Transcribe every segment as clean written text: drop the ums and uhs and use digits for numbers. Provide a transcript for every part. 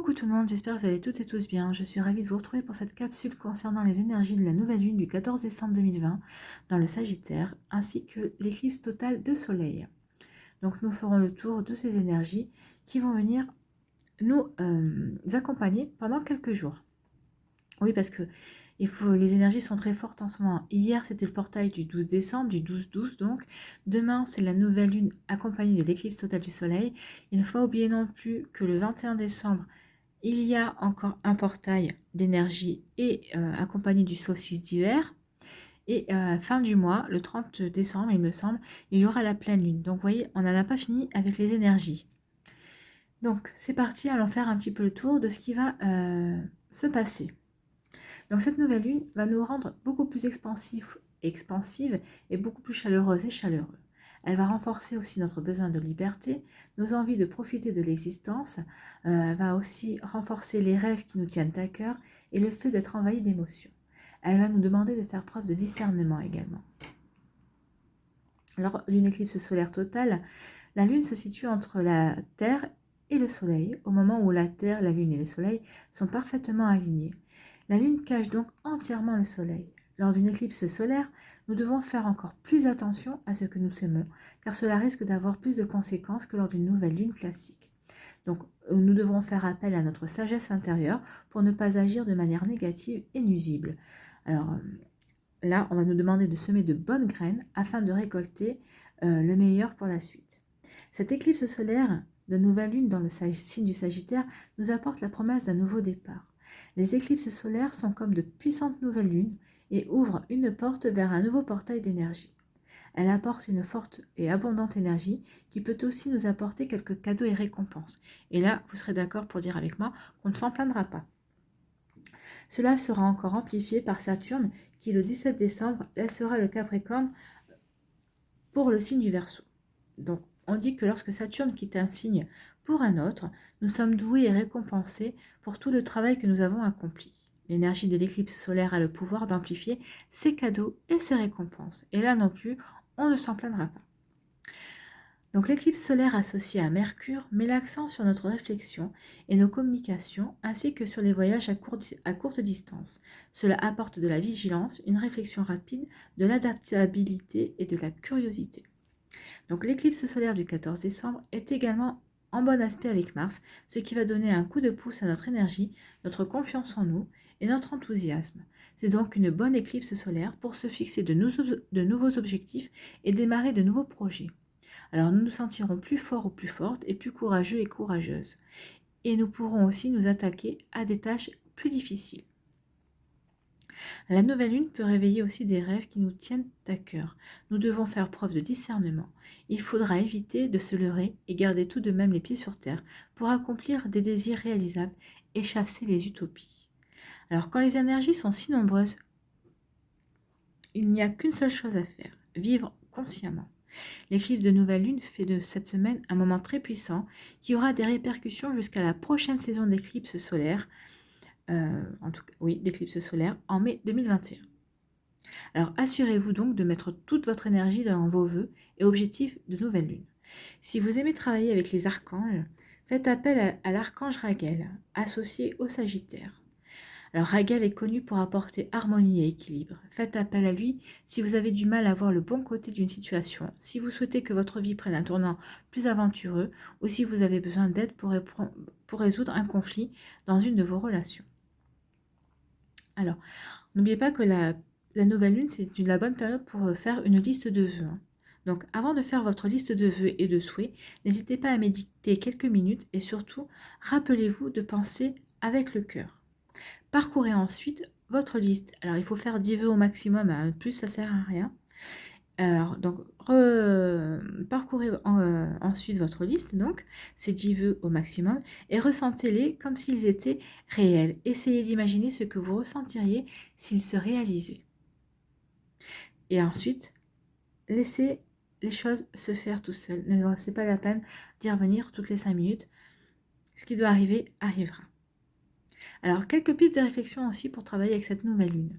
Coucou tout le monde, j'espère que vous allez toutes et tous bien. Je suis ravie de vous retrouver pour cette capsule concernant les énergies de la nouvelle lune du 14 décembre 2020 dans le Sagittaire, ainsi que l'éclipse totale de soleil. Donc nous ferons le tour de ces énergies qui vont venir nous accompagner pendant quelques jours. Oui, parce que les énergies sont très fortes en ce moment. Hier, c'était le portail du 12 décembre, du 12-12 donc. Demain, c'est la nouvelle lune accompagnée de l'éclipse totale du soleil. Il ne faut pas oublier non plus que le 21 décembre, il y a encore un portail d'énergie et accompagné du solstice d'hiver. Et fin du mois, le 30 décembre, il me semble, il y aura la pleine lune. Donc vous voyez, on n'en a pas fini avec les énergies. Donc c'est parti, allons faire un petit peu le tour de ce qui va se passer. Donc cette nouvelle lune va nous rendre beaucoup plus expansive et beaucoup plus chaleureuse et chaleureux. Elle va renforcer aussi notre besoin de liberté, nos envies de profiter de l'existence, va aussi renforcer les rêves qui nous tiennent à cœur et le fait d'être envahi d'émotions. Elle va nous demander de faire preuve de discernement également. Lors d'une éclipse solaire totale, la lune se situe entre la Terre et le Soleil, au moment où la Terre, la lune et le Soleil sont parfaitement alignés. La lune cache donc entièrement le Soleil. Lors d'une éclipse solaire, nous devons faire encore plus attention à ce que nous semons, car cela risque d'avoir plus de conséquences que lors d'une nouvelle lune classique. Donc, nous devrons faire appel à notre sagesse intérieure pour ne pas agir de manière négative et nuisible. Alors, là, on va nous demander de semer de bonnes graines afin de récolter le meilleur pour la suite. Cette éclipse solaire de nouvelle lune dans le signe du Sagittaire nous apporte la promesse d'un nouveau départ. Les éclipses solaires sont comme de puissantes nouvelles lunes et ouvrent une porte vers un nouveau portail d'énergie. Elle apporte une forte et abondante énergie qui peut aussi nous apporter quelques cadeaux et récompenses. Et là, vous serez d'accord pour dire avec moi qu'on ne s'en plaindra pas. Cela sera encore amplifié par Saturne qui, le 17 décembre, laissera le Capricorne pour le signe du Verseau. Donc, on dit que lorsque Saturne quitte un signe pour un autre, nous sommes doués et récompensés pour tout le travail que nous avons accompli. L'énergie de l'éclipse solaire a le pouvoir d'amplifier ses cadeaux et ses récompenses. Et là non plus, on ne s'en plaindra pas. Donc l'éclipse solaire associée à Mercure met l'accent sur notre réflexion et nos communications, ainsi que sur les voyages à courte distance. Cela apporte de la vigilance, une réflexion rapide, de l'adaptabilité et de la curiosité. Donc l'éclipse solaire du 14 décembre est également en bon aspect avec Mars, ce qui va donner un coup de pouce à notre énergie, notre confiance en nous et notre enthousiasme. C'est donc une bonne éclipse solaire pour se fixer de nouveaux objectifs et démarrer de nouveaux projets. Alors nous nous sentirons plus forts ou plus fortes et plus courageux et courageuses. Et nous pourrons aussi nous attaquer à des tâches plus difficiles. La nouvelle lune peut réveiller aussi des rêves qui nous tiennent à cœur. Nous devons faire preuve de discernement. Il faudra éviter de se leurrer et garder tout de même les pieds sur terre pour accomplir des désirs réalisables et chasser les utopies. Alors quand les énergies sont si nombreuses, il n'y a qu'une seule chose à faire, vivre consciemment. L'éclipse de nouvelle lune fait de cette semaine un moment très puissant qui aura des répercussions jusqu'à la prochaine saison d'éclipse solaire, d'éclipse solaire en mai 2021. Alors assurez-vous donc de mettre toute votre énergie dans vos vœux et objectifs de nouvelle lune. Si vous aimez travailler avec les archanges, faites appel à l'archange Raguel, associé au Sagittaire. Alors Raguel est connu pour apporter harmonie et équilibre. Faites appel à lui si vous avez du mal à voir le bon côté d'une situation, si vous souhaitez que votre vie prenne un tournant plus aventureux ou si vous avez besoin d'aide pour résoudre un conflit dans une de vos relations. Alors, n'oubliez pas que la nouvelle lune, c'est la bonne période pour faire une liste de vœux. Donc, avant de faire votre liste de vœux et de souhaits, n'hésitez pas à méditer quelques minutes et surtout, rappelez-vous de penser avec le cœur. Parcourez ensuite votre liste. Alors, il faut faire 10 vœux au maximum, hein, plus ça sert à rien. Alors, donc, parcourez ensuite votre liste, donc, ces 10 vœux au maximum, et ressentez-les comme s'ils étaient réels. Essayez d'imaginer ce que vous ressentiriez s'ils se réalisaient. Et ensuite, laissez les choses se faire tout seul. Ce n'est pas la peine d'y revenir toutes les 5 minutes. Ce qui doit arriver, arrivera. Alors, quelques pistes de réflexion aussi pour travailler avec cette nouvelle lune.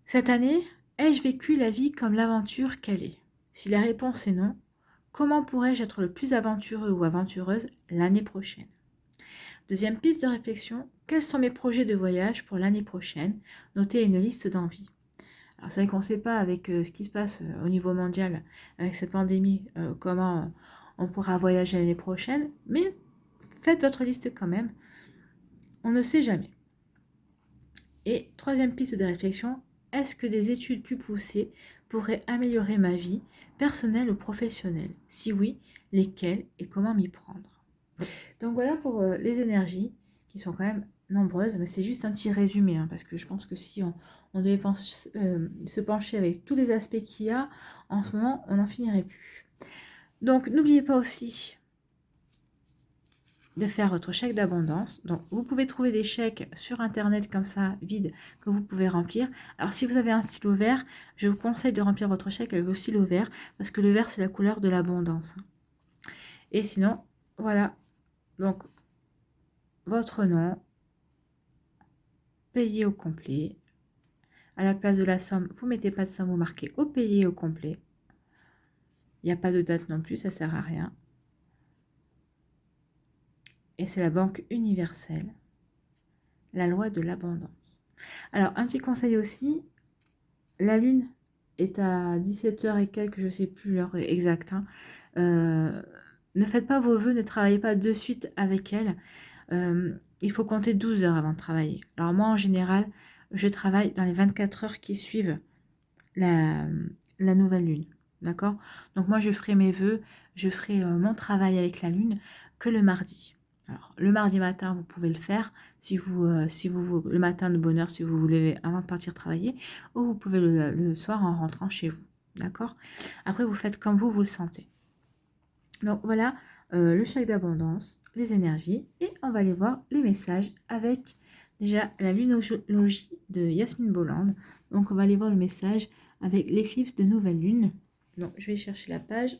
Cette année, ai-je vécu la vie comme l'aventure qu'elle est? Si la réponse est non, comment pourrais-je être le plus aventureux ou aventureuse l'année prochaine? Deuxième piste de réflexion, quels sont mes projets de voyage pour l'année prochaine? Notez une liste d'envies. Alors c'est vrai qu'on ne sait pas avec ce qui se passe au niveau mondial, avec cette pandémie, comment on pourra voyager l'année prochaine, mais faites votre liste quand même, on ne sait jamais. Et troisième piste de réflexion, est-ce que des études plus poussées pourraient améliorer ma vie personnelle ou professionnelle? Si oui, lesquelles et comment m'y prendre? Donc voilà pour les énergies qui sont quand même nombreuses, mais c'est juste un petit résumé, hein, parce que je pense que si on devait se pencher avec tous les aspects qu'il y a, en ce moment, on n'en finirait plus. Donc n'oubliez pas aussi de faire votre chèque d'abondance. Donc vous pouvez trouver des chèques sur internet comme ça, vides, que vous pouvez remplir. Alors si vous avez un stylo vert, je vous conseille de remplir votre chèque avec le stylo vert, parce que le vert c'est la couleur de l'abondance. Et sinon, voilà, donc votre nom, payé au complet. À la place de la somme, vous mettez pas de somme, vous marquez au payé au complet. Il n'y a pas de date non plus, ça sert à rien. Et c'est la Banque universelle, la loi de l'abondance. Alors, un petit conseil aussi, la lune est à 17h et quelques, je ne sais plus l'heure exacte. Hein. Ne faites pas vos vœux, ne travaillez pas de suite avec elle. Il faut compter 12 heures avant de travailler. Alors moi, en général, je travaille dans les 24 heures qui suivent la nouvelle lune. D'accord? Donc moi, je ferai mes vœux, je ferai mon travail avec la lune que le mardi. Alors, le mardi matin, vous pouvez le faire si vous, le matin de bonne heure, si vous voulez avant de partir travailler, ou vous pouvez le soir en rentrant chez vous. D'accord? Après, vous faites comme vous le sentez. Donc voilà, le chèque d'abondance, les énergies, et on va aller voir les messages avec déjà la lunologie de Yasmine Bolland. Donc on va aller voir le message avec l'éclipse de nouvelle lune. Donc je vais chercher la page.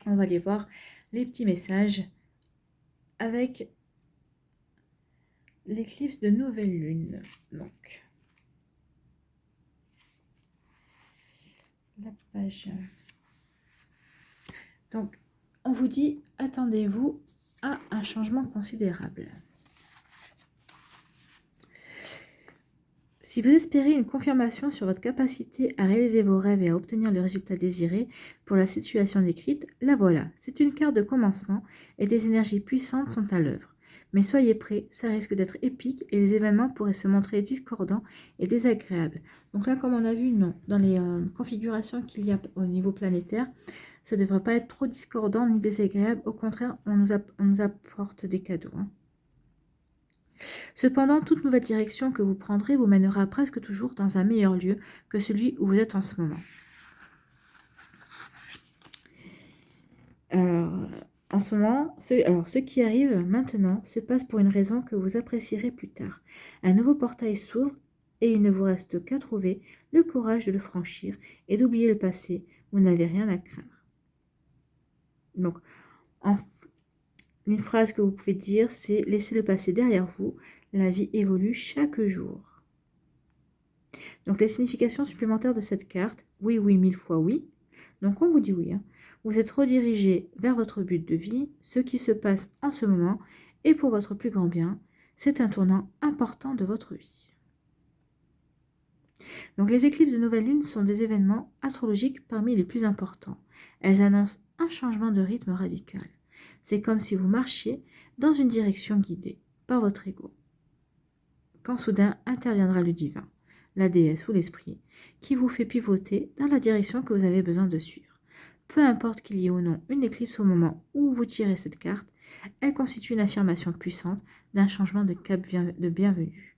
On va aller voir les petits messages avec l'éclipse de nouvelle lune. Donc la page. Donc on vous dit, attendez-vous à un changement considérable. Si vous espérez une confirmation sur votre capacité à réaliser vos rêves et à obtenir le résultat désiré pour la situation décrite, la voilà. C'est une carte de commencement et des énergies puissantes sont à l'œuvre. Mais soyez prêts, ça risque d'être épique et les événements pourraient se montrer discordants et désagréables. Donc là, comme on a vu, non, dans les configurations qu'il y a au niveau planétaire, ça ne devrait pas être trop discordant ni désagréable. Au contraire, on nous apporte des cadeaux. Hein. Cependant, toute nouvelle direction que vous prendrez vous mènera presque toujours dans un meilleur lieu que celui où vous êtes en ce moment. En ce moment, ce qui arrive maintenant se passe pour une raison que vous apprécierez plus tard. Un nouveau portail s'ouvre et il ne vous reste qu'à trouver le courage de le franchir et d'oublier le passé. Vous n'avez rien à craindre. Donc, une phrase que vous pouvez dire, c'est « Laissez le passé derrière vous, la vie évolue chaque jour ». Donc, les significations supplémentaires de cette carte, oui, oui, 1000 fois oui. Donc, on vous dit oui. Hein. Vous êtes redirigé vers votre but de vie, ce qui se passe en ce moment, et pour votre plus grand bien, c'est un tournant important de votre vie. Donc, les éclipses de nouvelle lune sont des événements astrologiques parmi les plus importants. Elles annoncent un changement de rythme radical. C'est comme si vous marchiez dans une direction guidée par votre ego. Quand soudain interviendra le divin, la déesse ou l'esprit, qui vous fait pivoter dans la direction que vous avez besoin de suivre. Peu importe qu'il y ait ou non une éclipse au moment où vous tirez cette carte, elle constitue une affirmation puissante d'un changement de cap de bienvenue.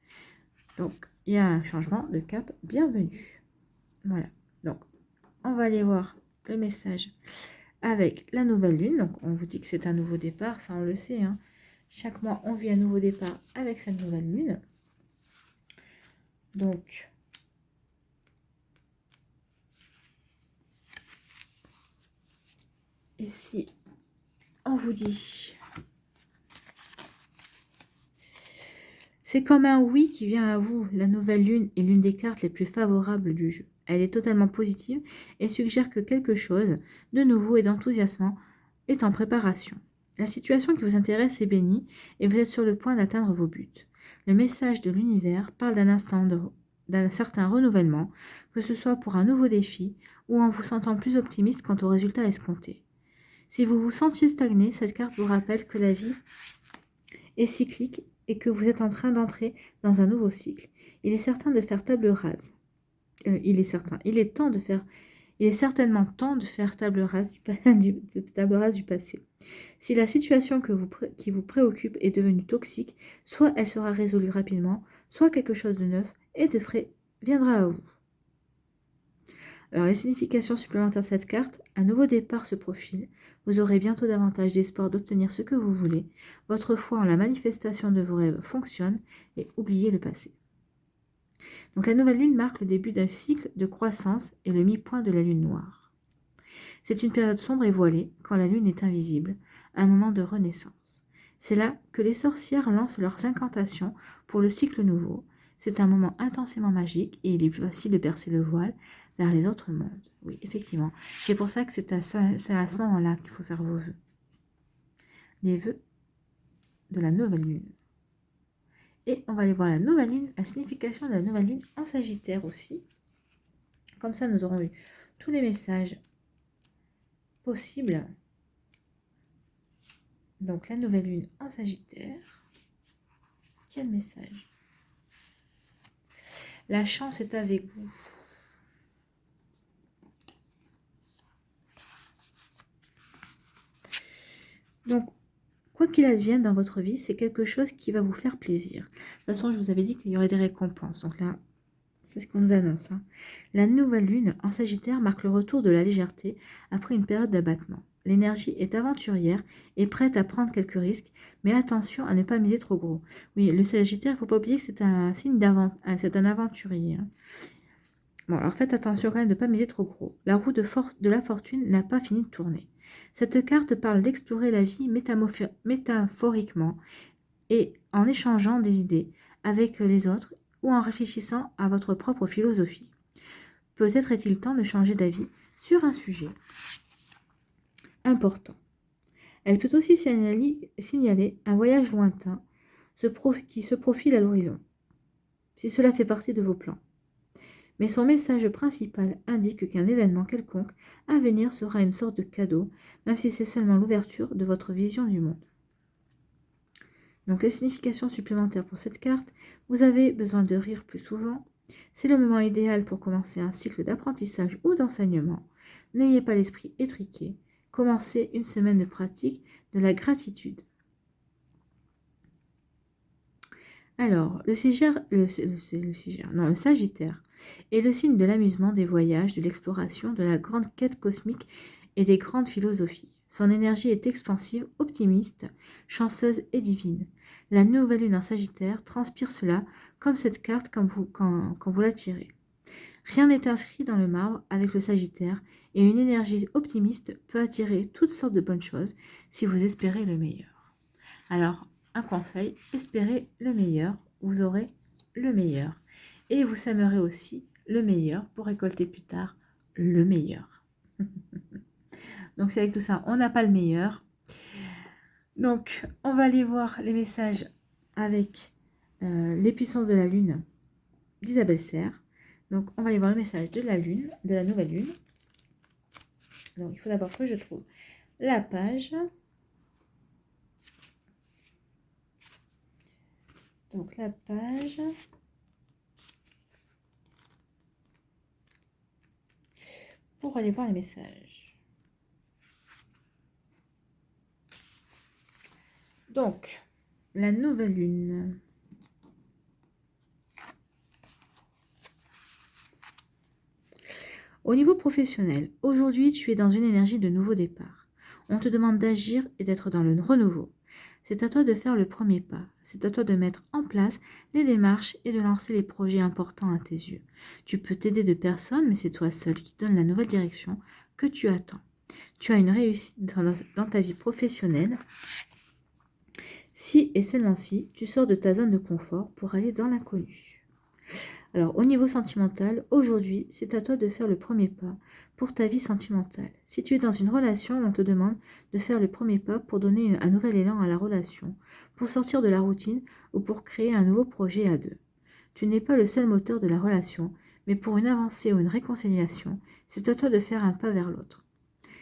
Donc, il y a un changement de cap bienvenue. Voilà. Donc, on va aller voir le message avec la nouvelle lune. Donc, on vous dit que c'est un nouveau départ, ça on le sait. Hein. Chaque mois, on vit un nouveau départ avec cette nouvelle lune. Donc, ici, on vous dit, c'est comme un oui qui vient à vous. La nouvelle lune est l'une des cartes les plus favorables du jeu. Elle est totalement positive et suggère que quelque chose de nouveau et d'enthousiasmant est en préparation. La situation qui vous intéresse est bénie et vous êtes sur le point d'atteindre vos buts. Le message de l'univers parle d'un certain renouvellement, que ce soit pour un nouveau défi ou en vous sentant plus optimiste quant aux résultats escomptés. Si vous vous sentiez stagné, cette carte vous rappelle que la vie est cyclique et que vous êtes en train d'entrer dans un nouveau cycle. Il est certain de faire table rase. Il est certainement temps de faire table rase du passé. Si la situation qui vous préoccupe est devenue toxique, soit elle sera résolue rapidement, soit quelque chose de neuf et de frais viendra à vous. Alors les significations supplémentaires de cette carte, un nouveau départ se profile, vous aurez bientôt davantage d'espoir d'obtenir ce que vous voulez, votre foi en la manifestation de vos rêves fonctionne et oubliez le passé. Donc la nouvelle lune marque le début d'un cycle de croissance et le mi-point de la lune noire. C'est une période sombre et voilée, quand la lune est invisible, un moment de renaissance. C'est là que les sorcières lancent leurs incantations pour le cycle nouveau. C'est un moment intensément magique et il est plus facile de percer le voile vers les autres mondes. Oui, effectivement. C'est pour ça que c'est à ce moment-là qu'il faut faire vos vœux. Les vœux de la nouvelle lune. Et on va aller voir la nouvelle lune, la signification de la nouvelle lune en Sagittaire aussi. Comme ça, nous aurons eu tous les messages possibles. Donc, la nouvelle lune en Sagittaire. Quel message? La chance est avec vous. Donc, quoi qu'il advienne dans votre vie, c'est quelque chose qui va vous faire plaisir. De toute façon, je vous avais dit qu'il y aurait des récompenses. Donc là, c'est ce qu'on nous annonce. La nouvelle lune en Sagittaire marque le retour de la légèreté après une période d'abattement. L'énergie est aventurière et prête à prendre quelques risques, mais attention à ne pas miser trop gros. Oui, le Sagittaire, il ne faut pas oublier que c'est un signe c'est un aventurier. Bon, alors faites attention quand même de ne pas miser trop gros. La roue de la fortune n'a pas fini de tourner. Cette carte parle d'explorer la vie métaphoriquement et en échangeant des idées avec les autres ou en réfléchissant à votre propre philosophie. Peut-être est-il temps de changer d'avis sur un sujet important. Elle peut aussi signaler un voyage lointain qui se profile à l'horizon, si cela fait partie de vos plans. Mais son message principal indique qu'un événement quelconque à venir sera une sorte de cadeau, même si c'est seulement l'ouverture de votre vision du monde. Donc les significations supplémentaires pour cette carte, vous avez besoin de rire plus souvent. C'est le moment idéal pour commencer un cycle d'apprentissage ou d'enseignement. N'ayez pas l'esprit étriqué. Commencez une semaine de pratique de la gratitude. Alors, le Sagittaire est le signe de l'amusement, des voyages, de l'exploration, de la grande quête cosmique et des grandes philosophies. Son énergie est expansive, optimiste, chanceuse et divine. La nouvelle lune en Sagittaire transpire cela comme cette carte quand vous la tirez. Rien n'est inscrit dans le marbre avec le Sagittaire et une énergie optimiste peut attirer toutes sortes de bonnes choses si vous espérez le meilleur. Alors, un conseil, espérez le meilleur, vous aurez le meilleur. Et vous sèmerez aussi le meilleur pour récolter plus tard le meilleur. Donc c'est avec tout ça, on n'a pas le meilleur. Donc on va aller voir les messages avec les puissances de la lune d'Isabelle Serre. Donc on va aller voir le message de la lune, de la nouvelle lune. Donc il faut d'abord que je trouve la page. Donc la page. Pour aller voir les messages. Donc, la nouvelle lune. Au niveau professionnel, aujourd'hui, tu es dans une énergie de nouveau départ. On te demande d'agir et d'être dans le renouveau. C'est à toi de faire le premier pas. C'est à toi de mettre en place les démarches et de lancer les projets importants à tes yeux. Tu peux t'aider de personne, mais c'est toi seul qui donne la nouvelle direction que tu attends. Tu as une réussite dans ta vie professionnelle. Si et seulement si, tu sors de ta zone de confort pour aller dans l'inconnu. Alors, au niveau sentimental, aujourd'hui, c'est à toi de faire le premier pas pour ta vie sentimentale. Si tu es dans une relation, on te demande de faire le premier pas pour donner un nouvel élan à la relation, pour sortir de la routine ou pour créer un nouveau projet à deux. Tu n'es pas le seul moteur de la relation, mais pour une avancée ou une réconciliation, c'est à toi de faire un pas vers l'autre.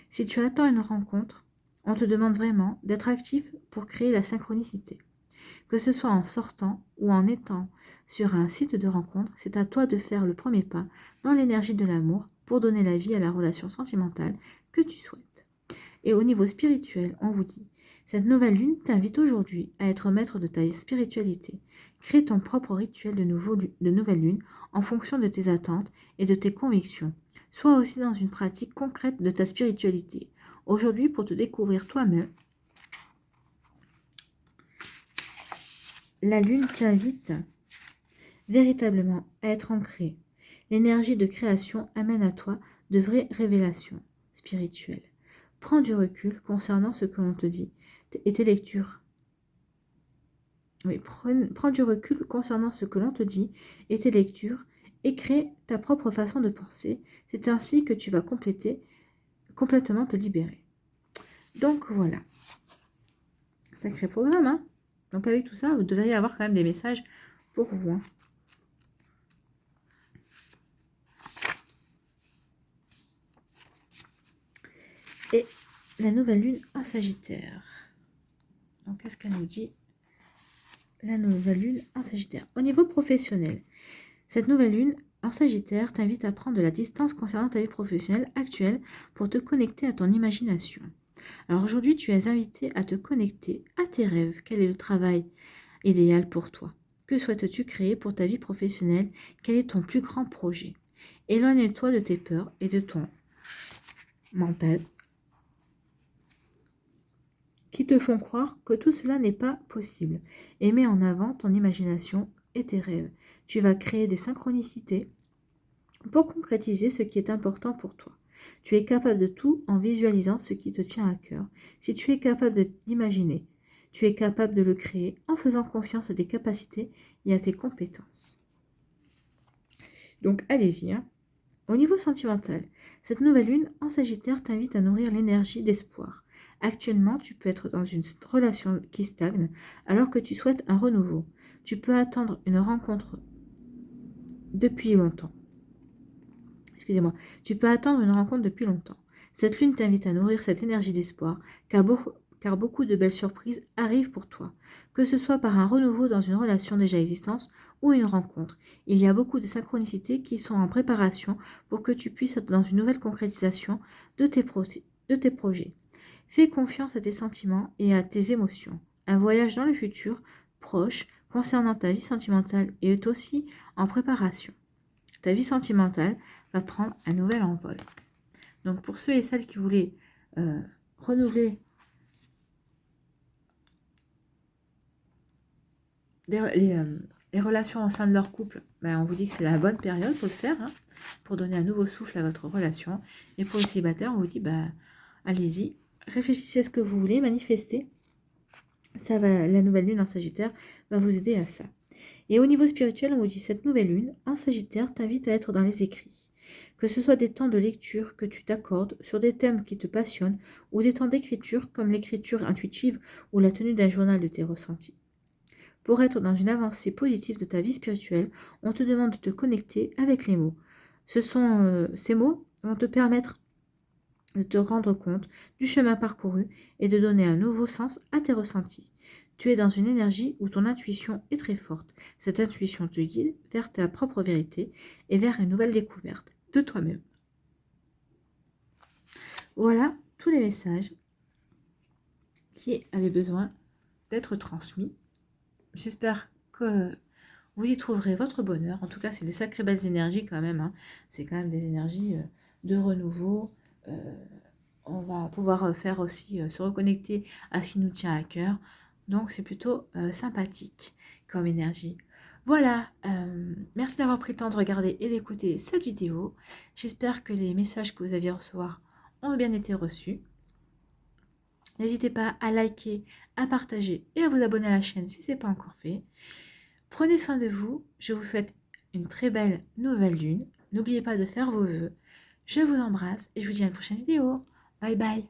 Si tu attends une rencontre, on te demande vraiment d'être actif pour créer la synchronicité. Que ce soit en sortant ou en étant sur un site de rencontre, c'est à toi de faire le premier pas dans l'énergie de l'amour pour donner la vie à la relation sentimentale que tu souhaites. Et au niveau spirituel, on vous dit, cette nouvelle lune t'invite aujourd'hui à être maître de ta spiritualité. Crée ton propre rituel de nouvelle lune en fonction de tes attentes et de tes convictions. Sois aussi dans une pratique concrète de ta spiritualité. Aujourd'hui, pour te découvrir toi-même, la lune t'invite véritablement à être ancré. L'énergie de création amène à toi de vraies révélations spirituelles. Prends du recul concernant ce que l'on te dit et tes lectures. Oui, prends du recul concernant ce que l'on te dit et tes lectures et crée ta propre façon de penser. C'est ainsi que tu vas complètement te libérer. Donc voilà. Sacré programme, hein. Donc avec tout ça, vous devriez avoir quand même des messages pour vous, hein. Et la nouvelle lune en Sagittaire. Donc, qu'est-ce qu'elle nous dit? La nouvelle lune en Sagittaire. Au niveau professionnel, cette nouvelle lune en Sagittaire t'invite à prendre de la distance concernant ta vie professionnelle actuelle pour te connecter à ton imagination. Alors aujourd'hui, tu es invité à te connecter à tes rêves. Quel est le travail idéal pour toi? Que souhaites-tu créer pour ta vie professionnelle? Quel est ton plus grand projet? Éloigne-toi de tes peurs et de ton mental qui te font croire que tout cela n'est pas possible, et mets en avant ton imagination et tes rêves. Tu vas créer des synchronicités pour concrétiser ce qui est important pour toi. Tu es capable de tout en visualisant ce qui te tient à cœur. Si tu es capable d'imaginer, tu es capable de le créer en faisant confiance à tes capacités et à tes compétences. Donc allez-y, hein. Au niveau sentimental, cette nouvelle lune en Sagittaire t'invite à nourrir l'énergie d'espoir. Actuellement, tu peux être dans une relation qui stagne alors que tu souhaites un renouveau. Tu peux attendre une rencontre depuis longtemps. Excusez-moi. Tu peux attendre une rencontre depuis longtemps. Cette lune t'invite à nourrir cette énergie d'espoir car beaucoup de belles surprises arrivent pour toi. Que ce soit par un renouveau dans une relation déjà existante ou une rencontre, il y a beaucoup de synchronicités qui sont en préparation pour que tu puisses être dans une nouvelle concrétisation de tes projets. Fais confiance à tes sentiments et à tes émotions. Un voyage dans le futur, proche, concernant ta vie sentimentale est aussi en préparation. Ta vie sentimentale va prendre un nouvel envol. Donc pour ceux et celles qui voulaient renouveler les relations au sein de leur couple, ben on vous dit que c'est la bonne période pour le faire, hein, pour donner un nouveau souffle à votre relation. Et pour les célibataires, on vous dit, ben, allez-y, réfléchissez à ce que vous voulez, manifestez. Ça va, la nouvelle lune en Sagittaire va vous aider à ça. Et au niveau spirituel, on vous dit, cette nouvelle lune en Sagittaire t'invite à être dans les écrits. Que ce soit des temps de lecture que tu t'accordes sur des thèmes qui te passionnent ou des temps d'écriture comme l'écriture intuitive ou la tenue d'un journal de tes ressentis. Pour être dans une avancée positive de ta vie spirituelle, on te demande de te connecter avec les mots. Ces mots vont te permettre de te rendre compte du chemin parcouru et de donner un nouveau sens à tes ressentis. Tu es dans une énergie où ton intuition est très forte. Cette intuition te guide vers ta propre vérité et vers une nouvelle découverte de toi-même. Voilà tous les messages qui avaient besoin d'être transmis. J'espère que vous y trouverez votre bonheur. En tout cas, c'est des sacrées belles énergies quand même, hein. C'est quand même des énergies de renouveau. On va pouvoir faire aussi se reconnecter à ce qui nous tient à cœur. Donc, c'est plutôt sympathique comme énergie. Voilà, merci d'avoir pris le temps de regarder et d'écouter cette vidéo. J'espère que les messages que vous aviez recevoir ont bien été reçus. N'hésitez pas à liker, à partager et à vous abonner à la chaîne si ce n'est pas encore fait. Prenez soin de vous. Je vous souhaite une très belle nouvelle lune. N'oubliez pas de faire vos vœux. Je vous embrasse et je vous dis à une prochaine vidéo. Bye bye.